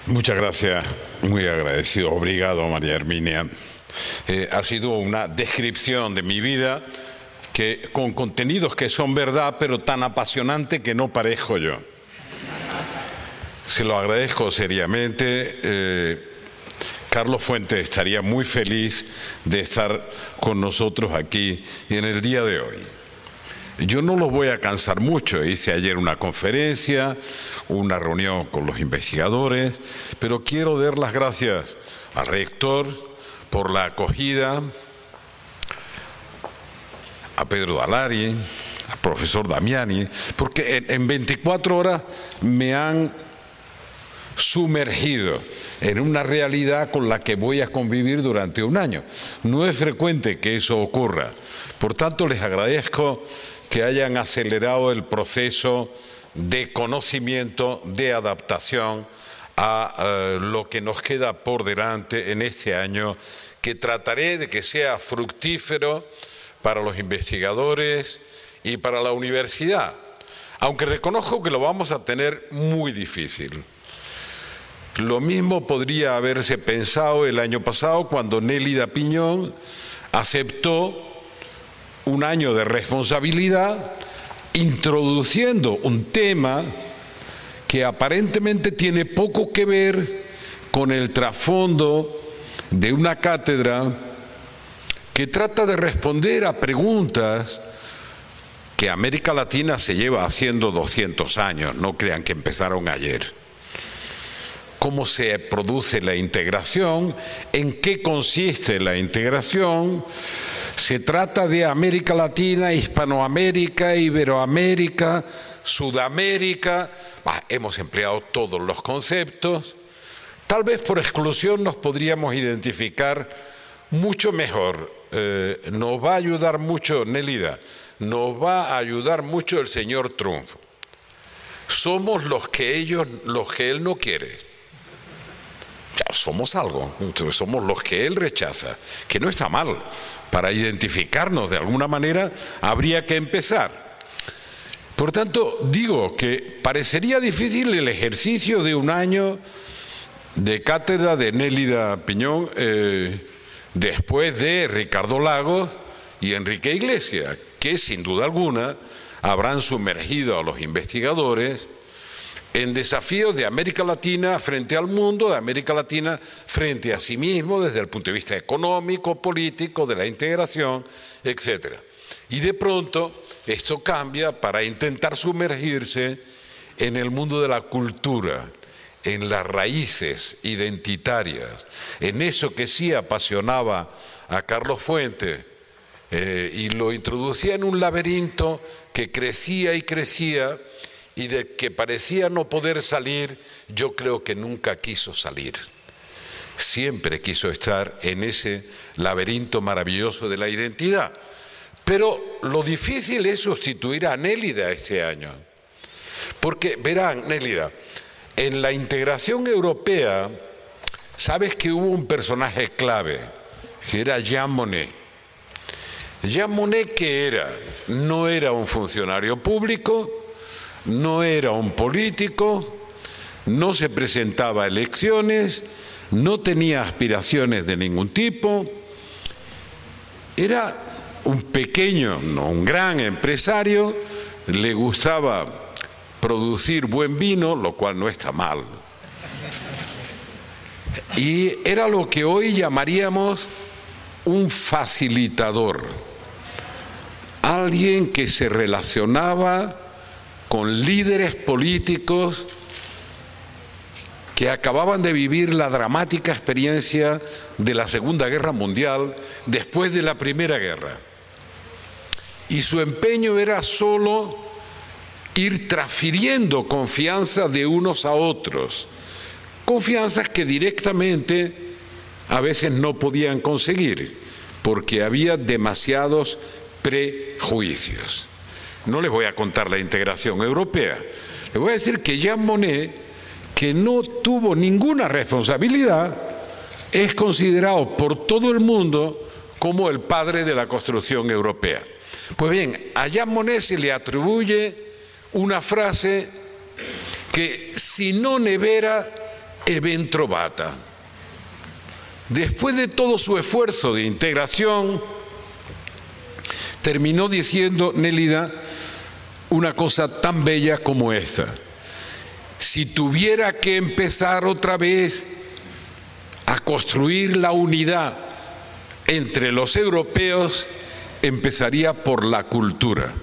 Muchas gracias, muy agradecido. Obrigado, María Herminia. Ha sido una descripción de mi vida con contenidos que son verdad, pero tan apasionante que no parezco yo. Se lo agradezco seriamente. Carlos Fuentes estaría muy feliz de estar con nosotros aquí en el día de hoy. Yo no los voy a cansar mucho. Hice ayer una conferencia, una reunión con los investigadores, pero quiero dar las gracias al rector por la acogida, a Pedro Dalari, al profesor Damiani, porque en 24 horas me han sumergido en una realidad con la que voy a convivir durante un año. No es frecuente que eso ocurra. Por tanto, les agradezco que hayan acelerado el proceso de conocimiento, de adaptación a lo que nos queda por delante en este año, que trataré de que sea fructífero para los investigadores y para la universidad, aunque reconozco que lo vamos a tener muy difícil. Lo mismo podría haberse pensado el año pasado cuando Nélida Piñón aceptó un año de responsabilidad introduciendo un tema que aparentemente tiene poco que ver con el trasfondo de una cátedra que trata de responder a preguntas que América Latina se lleva haciendo 200 años, no crean que empezaron ayer. ¿Cómo se produce la integración? ¿En qué consiste la integración? Se trata de América Latina, Hispanoamérica, Iberoamérica, Sudamérica. Hemos empleado todos los conceptos. Tal vez por exclusión nos podríamos identificar mucho mejor. Nos va a ayudar mucho Nélida, nos va a ayudar mucho el señor Trump. Somos los que él no quiere. Ya somos algo, somos los que él rechaza, que no está mal. Para identificarnos de alguna manera habría que empezar. Por tanto, digo que parecería difícil el ejercicio de un año de cátedra de Nélida Piñón después de Ricardo Lagos y Enrique Iglesias, que sin duda alguna habrán sumergido a los investigadores en desafíos de América Latina frente al mundo, de América Latina frente a sí mismo, desde el punto de vista económico, político, de la integración, etc. Y de pronto esto cambia para intentar sumergirse en el mundo de la cultura, en las raíces identitarias, en eso que sí apasionaba a Carlos Fuentes y lo introducía en un laberinto que crecía y crecía, y de que parecía no poder salir. Yo creo que nunca quiso salir. Siempre quiso estar en ese laberinto maravilloso de la identidad. Pero lo difícil es sustituir a Nélida este año. Porque, verán, Nélida, en la integración europea, sabes que hubo un personaje clave, que era Jean Monnet. Jean Monnet, ¿qué era? No era un funcionario público, no era un político, no se presentaba a elecciones, no tenía aspiraciones de ningún tipo, era un pequeño, no un gran empresario, le gustaba producir buen vino, lo cual no está mal, y era lo que hoy llamaríamos un facilitador, alguien que se relacionaba con líderes políticos que acababan de vivir la dramática experiencia de la Segunda Guerra Mundial después de la Primera Guerra. Y su empeño era solo ir transfiriendo confianza de unos a otros, confianzas que directamente a veces no podían conseguir, porque había demasiados prejuicios. No les voy a contar la integración europea. Les voy a decir que Jean Monnet, que no tuvo ninguna responsabilidad, es considerado por todo el mundo como el padre de la construcción europea. Pues bien, a Jean Monnet se le atribuye una frase que, si no nevera, e ben trovata. Después de todo su esfuerzo de integración, terminó diciendo Nélida una cosa tan bella como esta: si tuviera que empezar otra vez a construir la unidad entre los europeos, empezaría por la cultura.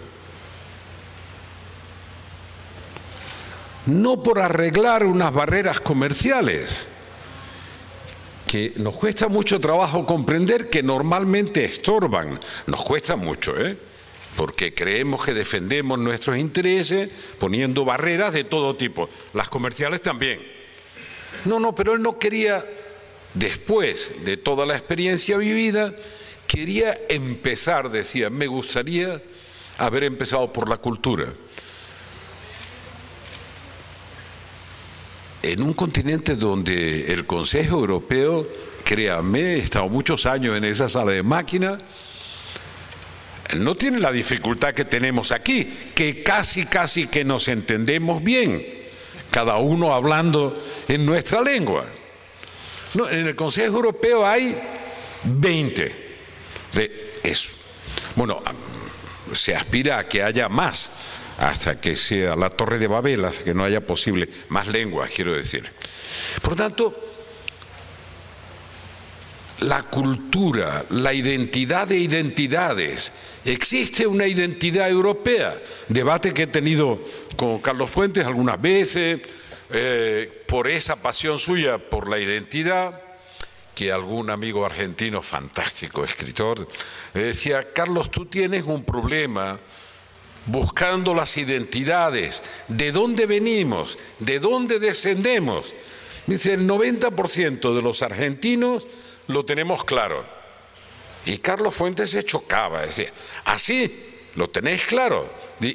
No por arreglar unas barreras comerciales, que nos cuesta mucho trabajo comprender, que normalmente estorban. Nos cuesta mucho, porque creemos que defendemos nuestros intereses poniendo barreras de todo tipo, las comerciales también. No, pero él no quería, después de toda la experiencia vivida, quería empezar, decía, me gustaría haber empezado por la cultura. En un continente donde el Consejo Europeo, créanme, he estado muchos años en esa sala de máquina, no tiene la dificultad que tenemos aquí, que casi que nos entendemos bien, cada uno hablando en nuestra lengua. No, en el Consejo Europeo hay 20 de eso. Bueno, se aspira a que haya más, hasta que sea la Torre de Babel, hasta que no haya posible más lenguas, quiero decir. Por tanto, la cultura, la identidad de identidades, existe una identidad europea, debate que he tenido con Carlos Fuentes algunas veces, por esa pasión suya por la identidad, que algún amigo argentino, fantástico escritor, me decía: Carlos, tú tienes un problema buscando las identidades, de dónde venimos, de dónde descendemos. Dice, el 90% de los argentinos lo tenemos claro. Y Carlos Fuentes se chocaba, decía, ¿así? ¿Lo tenéis claro?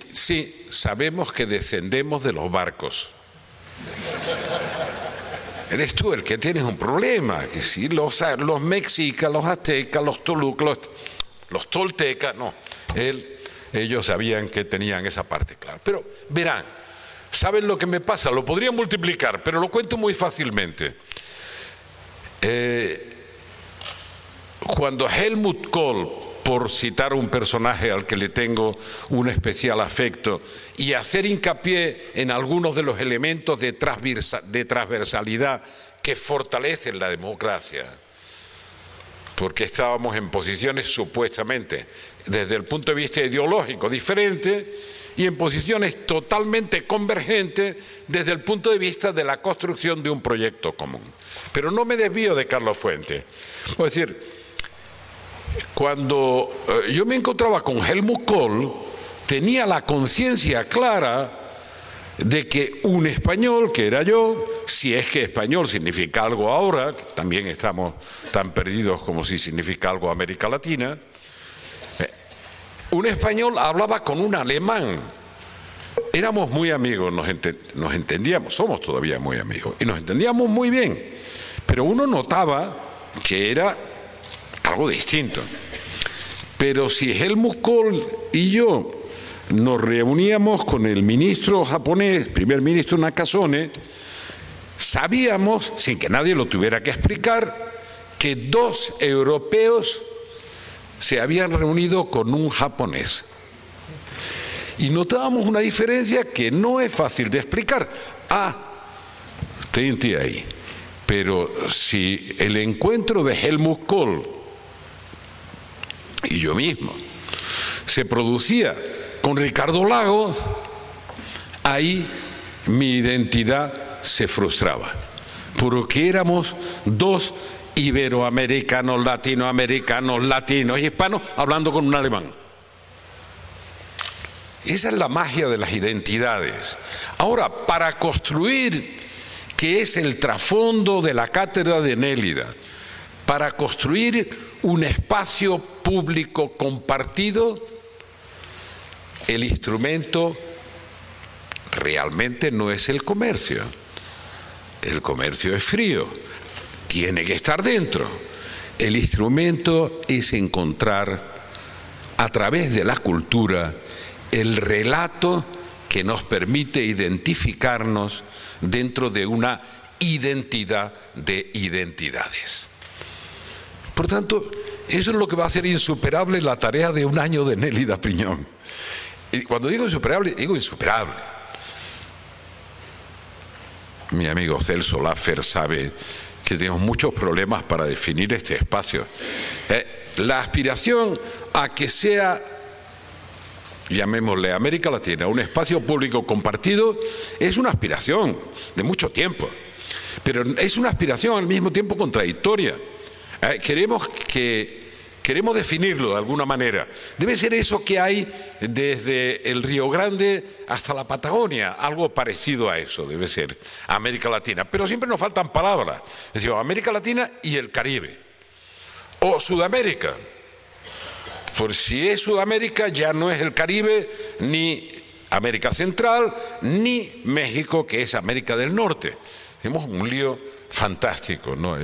Sí, sabemos que descendemos de los barcos. Eres tú el que tienes un problema, que si los mexicas, los aztecas, los tolucas, los toltecas, no, ellos sabían que tenían esa parte clara. Pero verán, ¿saben lo que me pasa? Lo podría multiplicar, pero lo cuento muy fácilmente. Cuando Helmut Kohl, por citar un personaje al que le tengo un especial afecto, y hacer hincapié en algunos de los elementos de transversalidad que fortalecen la democracia, porque estábamos en posiciones supuestamente, desde el punto de vista ideológico, diferentes, y en posiciones totalmente convergentes desde el punto de vista de la construcción de un proyecto común. Pero no me desvío de Carlos Fuentes. Es decir, cuando yo me encontraba con Helmut Kohl, tenía la conciencia clara de que un español, que era yo, si es que español significa algo ahora, que también estamos tan perdidos como si significa algo América Latina, un español hablaba con un alemán. Éramos muy amigos, nos entendíamos, somos todavía muy amigos, y nos entendíamos muy bien, pero uno notaba que era algo distinto. Pero si Helmut Kohl y yo nos reuníamos con el ministro japonés, primer ministro Nakasone, sabíamos, sin que nadie lo tuviera que explicar, que 2 europeos se habían reunido con un japonés. Y notábamos una diferencia que no es fácil de explicar. Estoy ahí. Pero si el encuentro de Helmut Kohl y yo mismo se producía con Ricardo Lagos, ahí mi identidad se frustraba, porque éramos 2 iberoamericanos, latinoamericanos, latinos y hispanos hablando con un alemán. Esa es la magia de las identidades. Ahora, para construir, que es el trasfondo de la cátedra de Nélida, para construir un espacio público compartido, el instrumento realmente no es el comercio. El comercio es frío, tiene que estar dentro. El instrumento es encontrar a través de la cultura el relato que nos permite identificarnos dentro de una identidad de identidades. Por tanto, eso es lo que va a hacer insuperable la tarea de un año de Nélida Piñón. Y cuando digo insuperable, digo insuperable. Mi amigo Celso Laffer sabe que tenemos muchos problemas para definir este espacio. La aspiración a que sea, llamémosle América Latina, un espacio público compartido, es una aspiración de mucho tiempo, pero es una aspiración al mismo tiempo contradictoria. Queremos definirlo de alguna manera. Debe ser eso que hay desde el Río Grande hasta la Patagonia, algo parecido a eso debe ser América Latina. Pero siempre nos faltan palabras. Es decir, América Latina y el Caribe. O Sudamérica. Por si es Sudamérica ya no es el Caribe, ni América Central, ni México, que es América del Norte. Tenemos un lío fantástico, ¿no?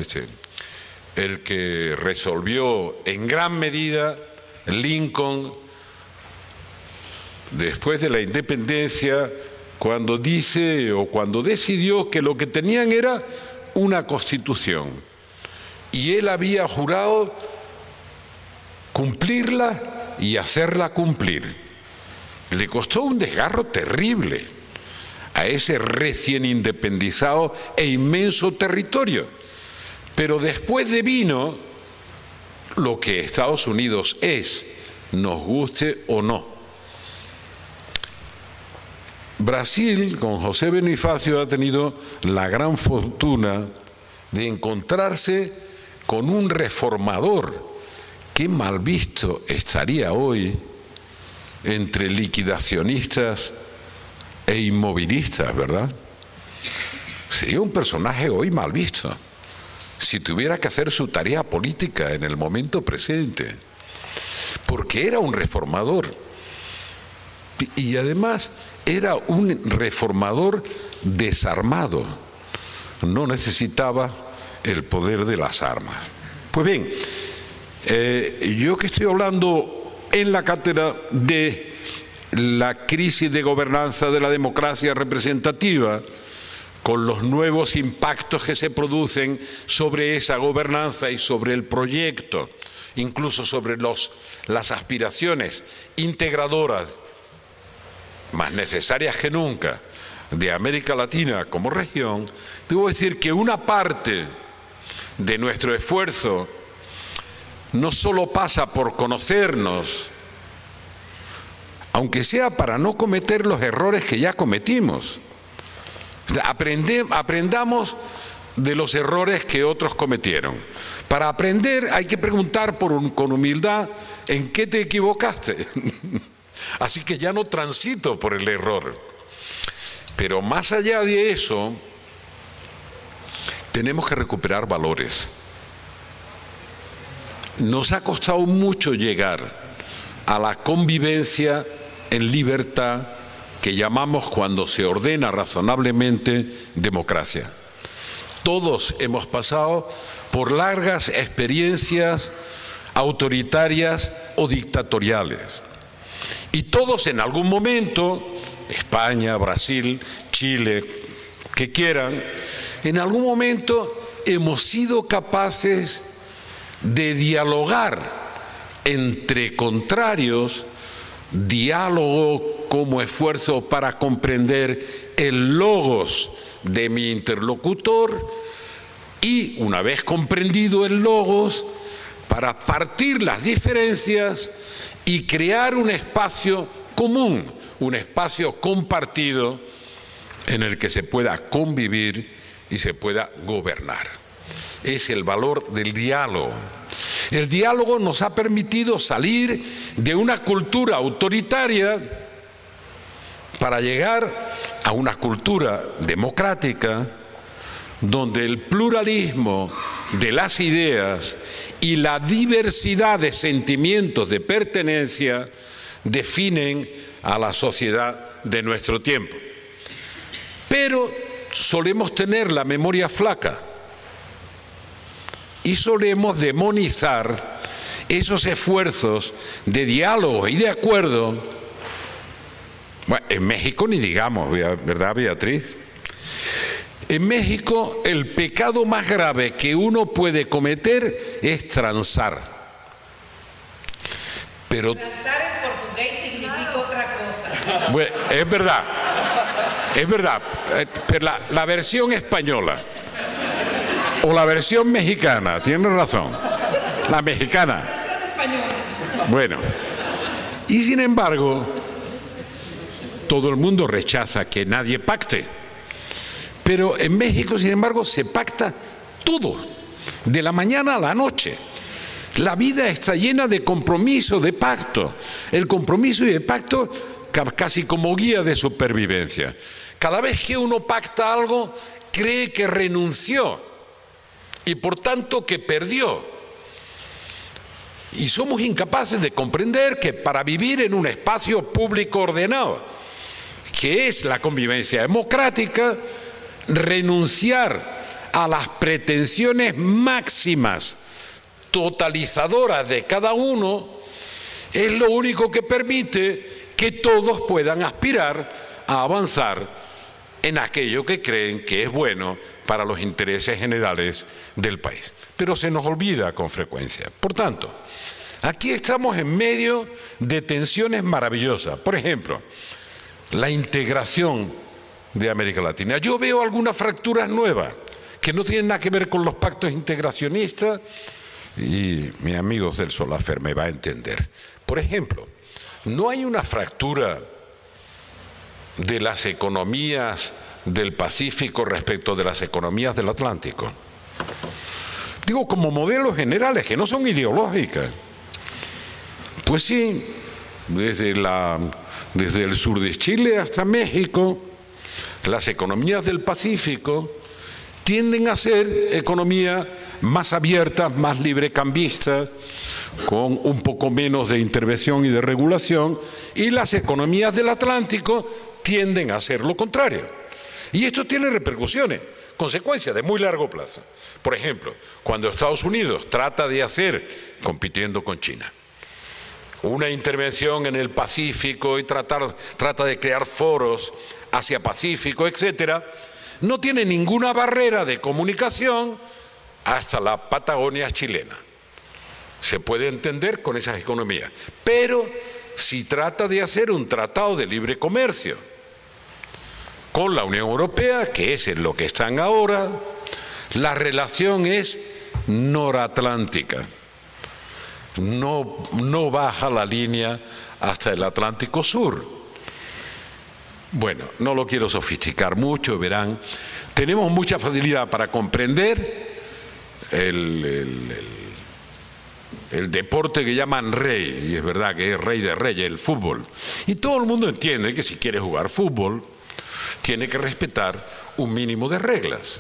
El que resolvió en gran medida Lincoln después de la independencia, cuando dice o cuando decidió que lo que tenían era una constitución y él había jurado cumplirla y hacerla cumplir. Le costó un desgarro terrible a ese recién independizado e inmenso territorio. Pero después devino lo que Estados Unidos es, nos guste o no. Brasil, con José Bonifacio, ha tenido la gran fortuna de encontrarse con un reformador. Qué mal visto estaría hoy entre liquidacionistas e inmovilistas, ¿verdad? Sería un personaje hoy mal visto si tuviera que hacer su tarea política en el momento presente, porque era un reformador y además era un reformador desarmado, no necesitaba el poder de las armas. Pues bien, yo que estoy hablando en la cátedra de la crisis de gobernanza de la democracia representativa, con los nuevos impactos que se producen sobre esa gobernanza y sobre el proyecto, incluso sobre las aspiraciones integradoras, más necesarias que nunca, de América Latina como región, debo decir que una parte de nuestro esfuerzo no solo pasa por conocernos, aunque sea para no cometer los errores que ya cometimos. Aprendamos de los errores que otros cometieron. Para aprender hay que preguntar con humildad en qué te equivocaste. Así que ya no transito por el error. Pero más allá de eso, tenemos que recuperar valores. Nos ha costado mucho llegar a la convivencia en libertad que llamamos, cuando se ordena razonablemente, democracia. Todos hemos pasado por largas experiencias autoritarias o dictatoriales. Y todos en algún momento, España, Brasil, Chile, que quieran, en algún momento hemos sido capaces de dialogar entre contrarios, diálogo como esfuerzo para comprender el logos de mi interlocutor y, una vez comprendido el logos, para partir las diferencias y crear un espacio común, un espacio compartido en el que se pueda convivir y se pueda gobernar. Es el valor del diálogo. El diálogo nos ha permitido salir de una cultura autoritaria para llegar a una cultura democrática donde el pluralismo de las ideas y la diversidad de sentimientos de pertenencia definen a la sociedad de nuestro tiempo. Pero solemos tener la memoria flaca y solemos demonizar esos esfuerzos de diálogo y de acuerdo. Bueno, en México ni digamos, ¿verdad, Beatriz? En México, el pecado más grave que uno puede cometer es transar. Pero Transar en portugués significa otra cosa. bueno, es verdad, pero la versión española o la versión mexicana, tienes razón, la mexicana. Versión española. Bueno, y sin embargo, todo el mundo rechaza que nadie pacte. Pero en México, sin embargo, se pacta todo, de la mañana a la noche. La vida está llena de compromiso, de pacto. El compromiso y el pacto casi como guía de supervivencia. Cada vez que uno pacta algo, cree que renunció y por tanto que perdió. Y somos incapaces de comprender que para vivir en un espacio público ordenado, que es la convivencia democrática, renunciar a las pretensiones máximas totalizadoras de cada uno es lo único que permite que todos puedan aspirar a avanzar en aquello que creen que es bueno para los intereses generales del país. Pero se nos olvida con frecuencia. Por tanto, aquí estamos en medio de tensiones maravillosas. Por ejemplo, la integración de América Latina. Yo veo algunas fracturas nuevas que no tienen nada que ver con los pactos integracionistas y mi amigo Celso Laffer me va a entender. Por ejemplo, no hay una fractura de las economías del Pacífico respecto de las economías del Atlántico. Digo, como modelos generales que no son ideológicas. Pues sí, desde el sur de Chile hasta México, las economías del Pacífico tienden a ser economías más abiertas, más librecambistas, con un poco menos de intervención y de regulación, y las economías del Atlántico tienden a ser lo contrario. Y esto tiene repercusiones, consecuencias de muy largo plazo. Por ejemplo, cuando Estados Unidos trata de hacer, compitiendo con China, una intervención en el Pacífico y trata de crear foros Asia-Pacífico, etcétera, no tiene ninguna barrera de comunicación hasta la Patagonia chilena. Se puede entender con esas economías. Pero si trata de hacer un tratado de libre comercio con la Unión Europea, que es en lo que están ahora, la relación es noratlántica. No baja la línea hasta el Atlántico Sur. Bueno, no lo quiero sofisticar mucho, verán. Tenemos mucha facilidad para comprender el deporte que llaman rey, y es verdad que es rey de reyes, el fútbol. Y todo el mundo entiende que si quiere jugar fútbol, tiene que respetar un mínimo de reglas.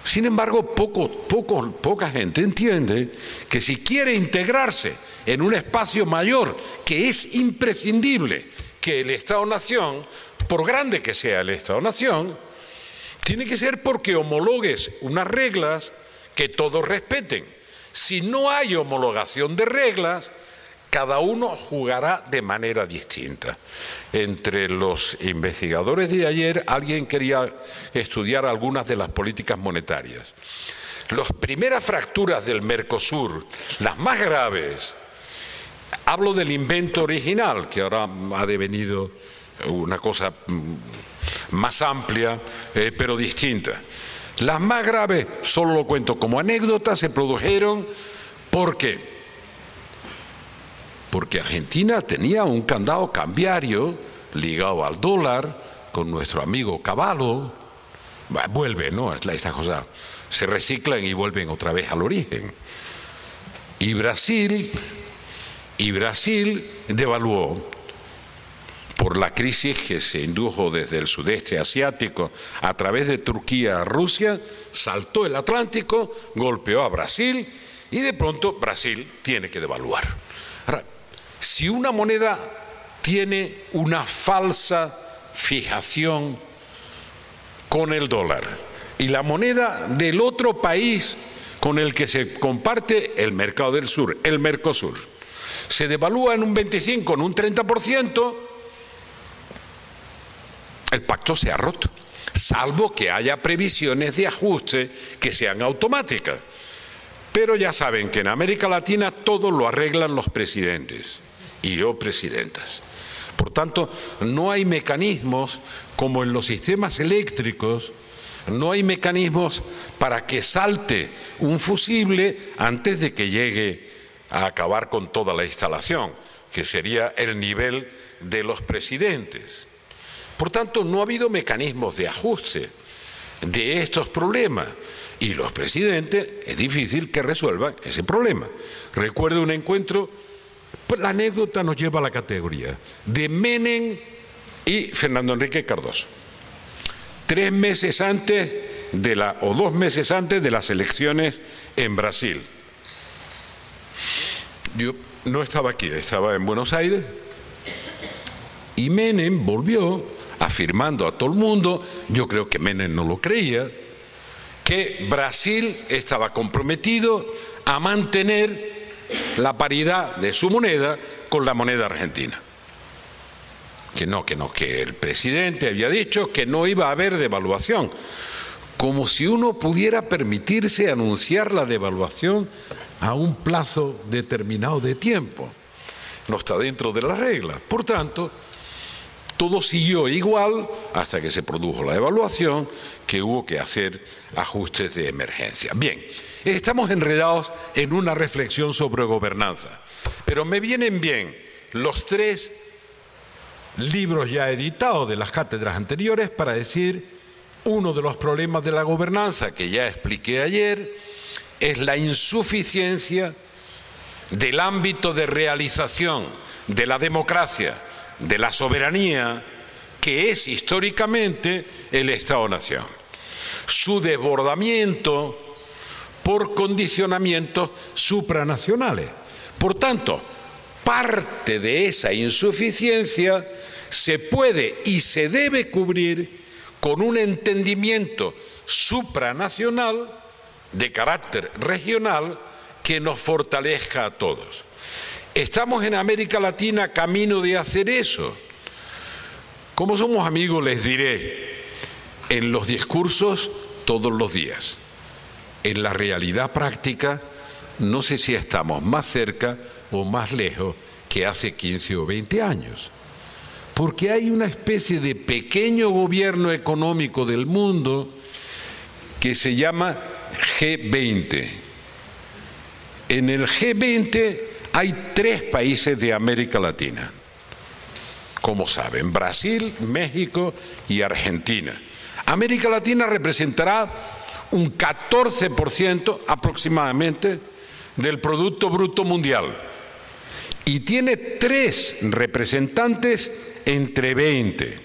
Sin embargo, poca gente entiende que si quiere integrarse en un espacio mayor, que es imprescindible que el Estado-Nación, por grande que sea el Estado-Nación, tiene que ser porque homologues unas reglas que todos respeten. Si no hay homologación de reglas, cada uno jugará de manera distinta. Entre los investigadores de ayer, alguien quería estudiar algunas de las políticas monetarias. Las primeras fracturas del Mercosur, las más graves, hablo del invento original, que ahora ha devenido una cosa más amplia, pero distinta. Las más graves, solo lo cuento como anécdota, se produjeron porque Argentina tenía un candado cambiario ligado al dólar con nuestro amigo Cavallo. Vuelve, ¿no? Estas cosas se reciclan y vuelven otra vez al origen. Y Brasil devaluó por la crisis que se indujo desde el sudeste asiático a través de Turquía a Rusia, saltó el Atlántico, golpeó a Brasil y de pronto Brasil tiene que devaluar. Ahora, si una moneda tiene una falsa fijación con el dólar y la moneda del otro país con el que se comparte el mercado del sur, el Mercosur, se devalúa en un 25%, en un 30%, el pacto se ha roto, salvo que haya previsiones de ajuste que sean automáticas. Pero ya saben que en América Latina todo lo arreglan los presidentes o presidentas. Por tanto, no hay mecanismos como en los sistemas eléctricos, no hay mecanismos para que salte un fusible antes de que llegue a acabar con toda la instalación, que sería el nivel de los presidentes. Por tanto, no ha habido mecanismos de ajuste de estos problemas y los presidentes es difícil que resuelvan ese problema. Recuerdo un encuentro, pues la anécdota nos lleva a la categoría de Menem y Fernando Enrique Cardoso. 2 meses antes de las elecciones en Brasil. Yo no estaba aquí, estaba en Buenos Aires y Menem volvió afirmando a todo el mundo, yo creo que Menem no lo creía, que Brasil estaba comprometido a mantener la paridad de su moneda con la moneda argentina. Que el presidente había dicho que no iba a haber devaluación. Como si uno pudiera permitirse anunciar la devaluación a un plazo determinado de tiempo. No está dentro de las reglas. Por tanto, todo siguió igual hasta que se produjo la devaluación, que hubo que hacer ajustes de emergencia. Bien, estamos enredados en una reflexión sobre gobernanza, pero me vienen bien los 3 libros ya editados de las cátedras anteriores para decir uno de los problemas de la gobernanza que ya expliqué ayer es la insuficiencia del ámbito de realización de la democracia, de la soberanía, que es históricamente el Estado-Nación. Su desbordamiento por condicionamientos supranacionales. Por tanto, parte de esa insuficiencia se puede y se debe cubrir con un entendimiento supranacional de carácter regional que nos fortalezca a todos. Estamos en América Latina camino de hacer eso. Como somos amigos, les diré, en los discursos todos los días. En la realidad práctica, no sé si estamos más cerca o más lejos que hace 15 o 20 años. Porque hay una especie de pequeño gobierno económico del mundo que se llama G20. En el G20 hay 3 países de América Latina, como saben, Brasil, México y Argentina. América Latina representará un 14% aproximadamente del Producto Bruto Mundial y tiene 3 representantes entre 20.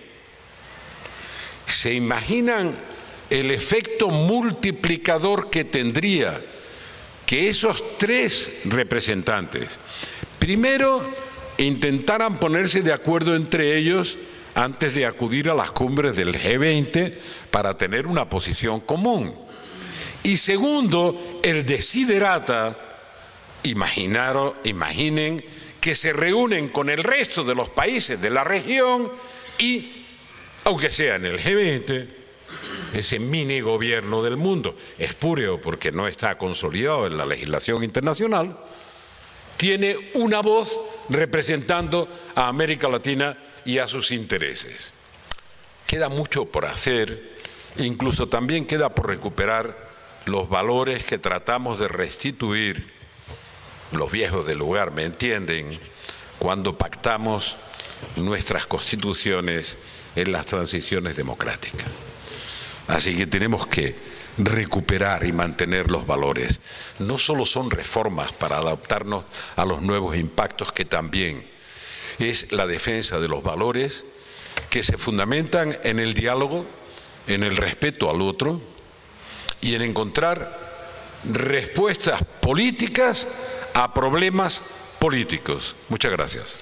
¿Se imaginan el efecto multiplicador que tendría que esos 3 representantes, primero, intentaran ponerse de acuerdo entre ellos antes de acudir a las cumbres del G20 para tener una posición común? Y segundo, el desiderata, imaginen que se reúnen con el resto de los países de la región y, aunque sea en el G20, ese mini gobierno del mundo, espúreo porque no está consolidado en la legislación internacional, tiene una voz representando a América Latina y a sus intereses. Queda mucho por hacer, incluso también queda por recuperar los valores que tratamos de restituir, los viejos del lugar, ¿me entienden?, cuando pactamos nuestras constituciones en las transiciones democráticas. Así que tenemos que recuperar y mantener los valores. No solo son reformas para adaptarnos a los nuevos impactos, que también es la defensa de los valores que se fundamentan en el diálogo, en el respeto al otro y en encontrar respuestas políticas a problemas políticos. Muchas gracias.